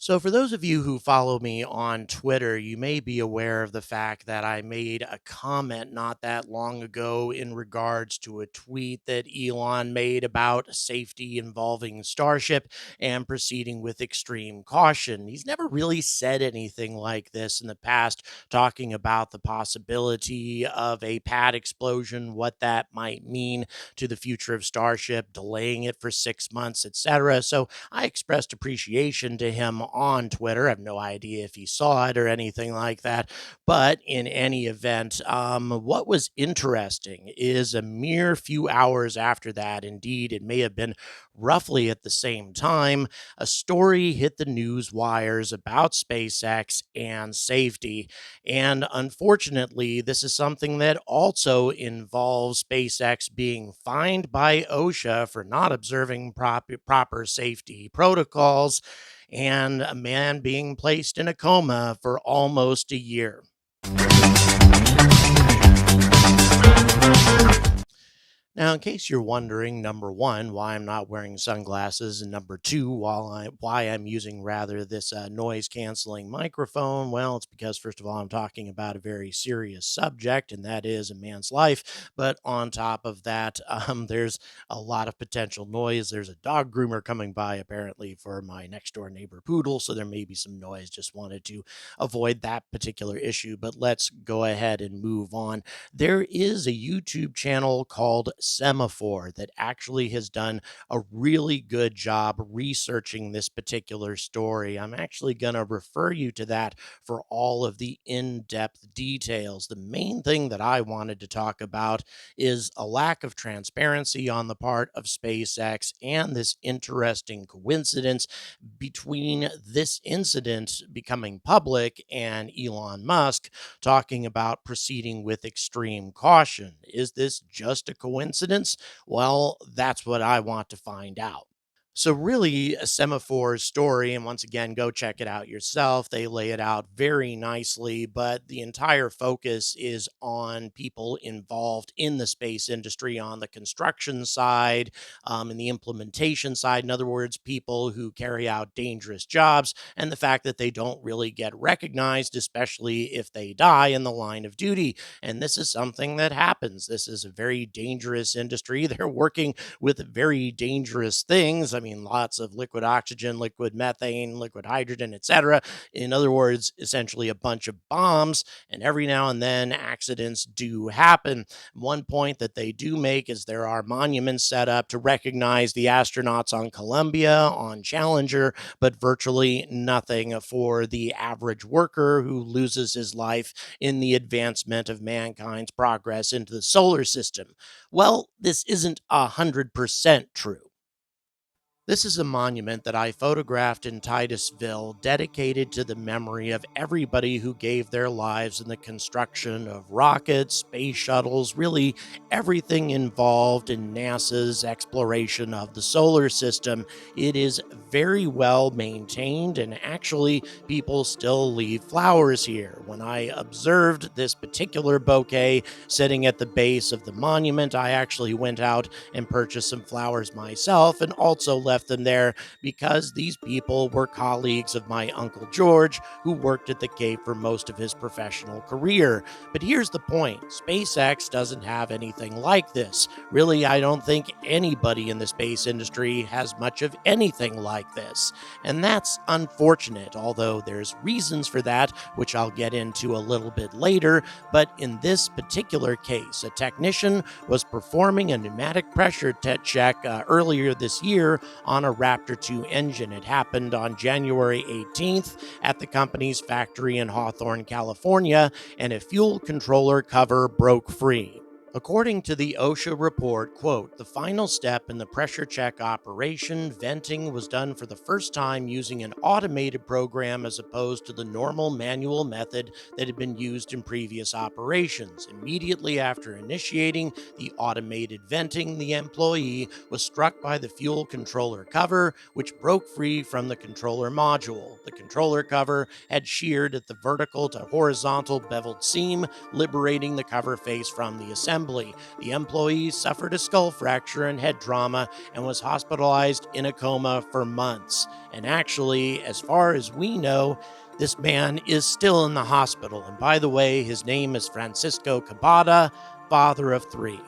So, for those of you who follow me on Twitter, you may be aware of the fact that I made a comment not that long ago in regards to a tweet that Elon made about safety involving Starship and proceeding with extreme caution. He's never really said anything like this in the past, talking about the possibility of a pad explosion, what that might mean to the future of Starship, delaying it for 6 months, etc. So, I expressed appreciation to him on Twitter. I have no idea if he saw it or anything like that. But in any event, what was interesting is a mere few hours after that, indeed, it may have been roughly at the same time, a story hit the news wires about SpaceX and safety. And unfortunately, this is something that also involves SpaceX being fined by OSHA for not observing proper safety protocols and a man being placed in a coma for almost a year. Now, in case you're wondering, number one, why I'm not wearing sunglasses, and number two, why I'm using rather this noise canceling microphone, well, it's because first of all, I'm talking about a very serious subject, and that is a man's life. But on top of that, there's a lot of potential noise. There's a dog groomer coming by apparently for my next door neighbor poodle, so there may be some noise. Just wanted to avoid that particular issue. But let's go ahead and move on. There is a YouTube channel called Semafor that actually has done a really good job researching this particular story. I'm actually going to refer you to that for all of the in depth details. The main thing that I wanted to talk about is a lack of transparency on the part of SpaceX and this interesting coincidence between this incident becoming public and Elon Musk talking about proceeding with extreme caution. Is this just a coincidence? Well, that's what I want to find out. So, really, a Semaphore story, and once again, go check it out yourself. They lay it out very nicely, but the entire focus is on people involved in the space industry on the construction side, and the implementation side. In other words, people who carry out dangerous jobs, and the fact that they don't really get recognized, especially if they die in the line of duty. And this is something that happens. This is a very dangerous industry. They're working with very dangerous things. I mean, lots of liquid oxygen, liquid methane, liquid hydrogen, etc. In other words, essentially a bunch of bombs. And every now and then, accidents do happen. One point that they do make is there are monuments set up to recognize the astronauts on Columbia, on Challenger, but virtually nothing for the average worker who loses his life in the advancement of mankind's progress into the solar system. Well, this isn't 100% true. This is a monument that I photographed in Titusville, dedicated to the memory of everybody who gave their lives in the construction of rockets, space shuttles, really everything involved in NASA's exploration of the solar system. It is very well maintained, and actually, people still leave flowers here. When I observed this particular bouquet sitting at the base of the monument, I actually went out and purchased some flowers myself and also left them there because these people were colleagues of my Uncle George, who worked at the Cape for most of his professional career. But here's the point: SpaceX doesn't have anything like this. Really, I don't think anybody in the space industry has much of anything like this. And that's unfortunate, although there's reasons for that, which I'll get into a little bit later. But in this particular case, a technician was performing a pneumatic pressure check earlier this year on a Raptor 2 engine. It happened on January 18th at the company's factory in Hawthorne, California, and a fuel controller cover broke free. According to the OSHA report, quote, the final step in the pressure check operation, venting was done for the first time using an automated program as opposed to the normal manual method that had been used in previous operations. Immediately after initiating the automated venting, the employee was struck by the fuel controller cover, which broke free from the controller module. The controller cover had sheared at the vertical to horizontal beveled seam, liberating the cover face from the assembly. assembly. The employee suffered a skull fracture and head trauma and was hospitalized in a coma for months. And actually, as far as we know, this man is still in the hospital. And by the way, his name is Francisco Cabada, father of three.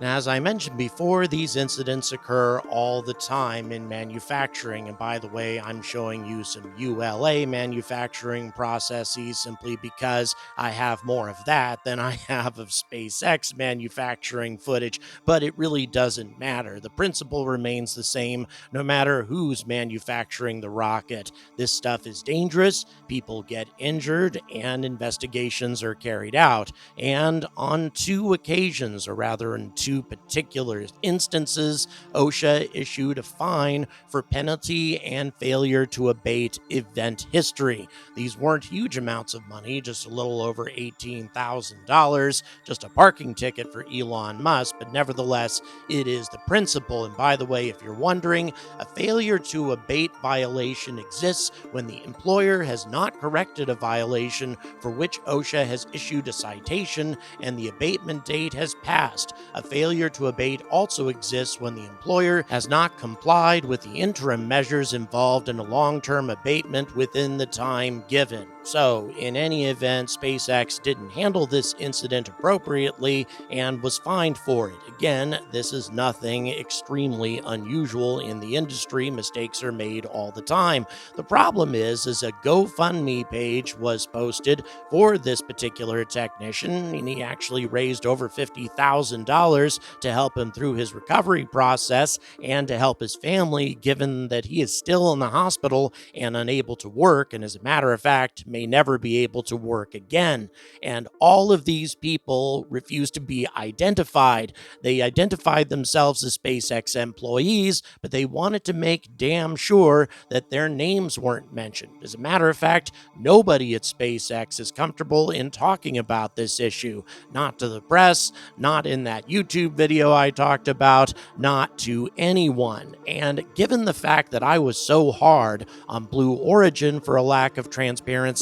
Now, as I mentioned before, these incidents occur all the time in manufacturing. And by the way, I'm showing you some ULA manufacturing processes simply because I have more of that than I have of SpaceX manufacturing footage. But it really doesn't matter. The principle remains the same no matter who's manufacturing the rocket. This stuff is dangerous, people get injured, and investigations are carried out. And on two occasions, or rather in two particular instances, OSHA issued a fine for penalty and failure to abate event history. These weren't huge amounts of money, just a little over $18,000, just a parking ticket for Elon Musk, but nevertheless, it is the principle. And by the way, if you're wondering, a failure to abate violation exists when the employer has not corrected a violation for which OSHA has issued a citation and the abatement date has passed. A failure to abate also exists when the employer has not complied with the interim measures involved in a long-term abatement within the time given. So, in any event, SpaceX didn't handle this incident appropriately and was fined for it. Again, this is nothing extremely unusual in the industry. Mistakes are made all the time. The problem is a GoFundMe page was posted for this particular technician, and he actually raised over $50,000 to help him through his recovery process and to help his family, given that he is still in the hospital and unable to work, and as a matter of fact, may never be able to work again. And all of these people refuse to be identified. They identified themselves as SpaceX employees, but they wanted to make damn sure that their names weren't mentioned. As a matter of fact, nobody at SpaceX is comfortable in talking about this issue. Not to the press, not in that YouTube video I talked about, not to anyone. And given the fact that I was so hard on Blue Origin for a lack of transparency,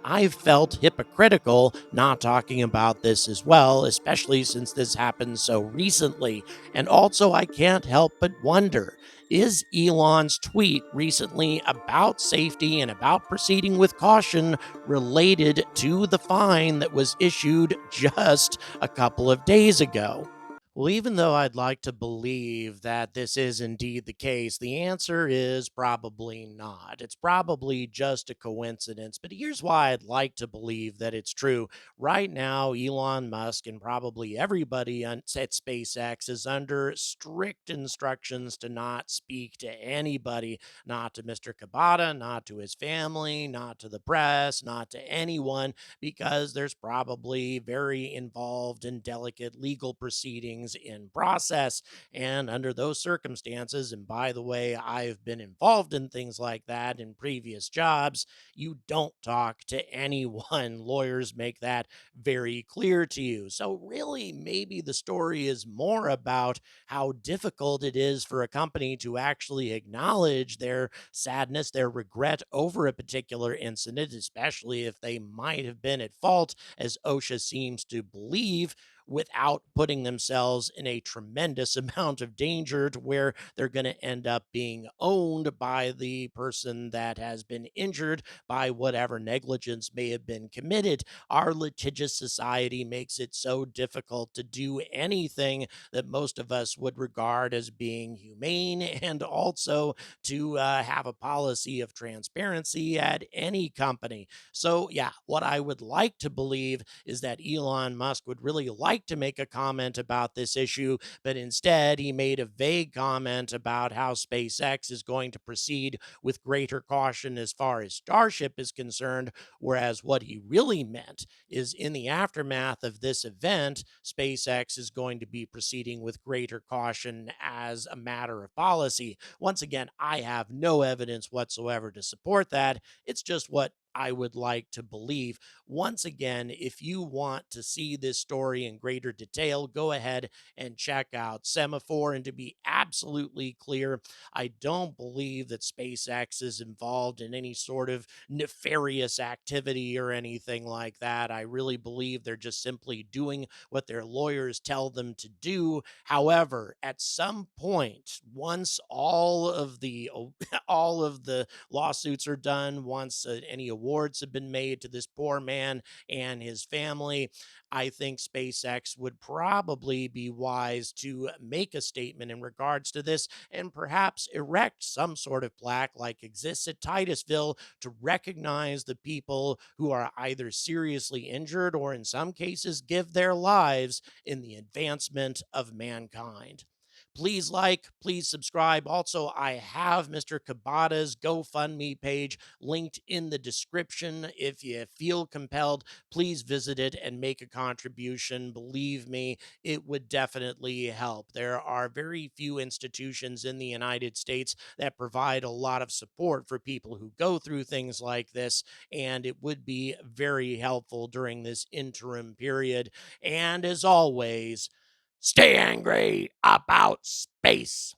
I've felt hypocritical not talking about this as well, especially since this happened so recently. And also, I can't help but wonder, is Elon's tweet recently about safety and about proceeding with caution related to the fine that was issued just a couple of days ago? Well, even though I'd like to believe that this is indeed the case, the answer is probably not. It's probably just a coincidence, but here's why I'd like to believe that it's true. Right now, Elon Musk and probably everybody at SpaceX is under strict instructions to not speak to anybody, not to Mr. Kabata, not to his family, not to the press, not to anyone, because there's probably very involved and delicate legal proceedings in process. And under those circumstances, and by the way, I've been involved in things like that in previous jobs, you don't talk to anyone. Lawyers make that very clear to you. So, really, maybe the story is more about how difficult it is for a company to actually acknowledge their sadness, their regret over a particular incident, especially if they might have been at fault, as OSHA seems to believe, without putting themselves in a tremendous amount of danger to where they're going to end up being owned by the person that has been injured by whatever negligence may have been committed. Our litigious society makes it so difficult to do anything that most of us would regard as being humane, and also to have a policy of transparency at any company. So, yeah, what I would like to believe is that Elon Musk would really like to make a comment about this issue, but instead he made a vague comment about how SpaceX is going to proceed with greater caution as far as Starship is concerned. Whereas what he really meant is, in the aftermath of this event, SpaceX is going to be proceeding with greater caution as a matter of policy. Once again, I have no evidence whatsoever to support that. It's just what I would like to believe. Once again, if you want to see this story in greater detail, go ahead and check out Semafor. And to be absolutely clear, I don't believe that SpaceX is involved in any sort of nefarious activity or anything like that. I really believe they're just simply doing what their lawyers tell them to do. However, at some point, once all of the lawsuits are done, once any awards have been made to this poor man and his family, I think SpaceX would probably be wise to make a statement in regards to this and perhaps erect some sort of plaque like exists at Titusville to recognize the people who are either seriously injured or, in some cases, give their lives in the advancement of mankind. Please like, please subscribe. Also, I have Mr. Kabata's GoFundMe page linked in the description. If you feel compelled, please visit it and make a contribution. Believe me, it would definitely help. There are very few institutions in the United States that provide a lot of support for people who go through things like this, and it would be very helpful during this interim period. And as always, stay angry about space.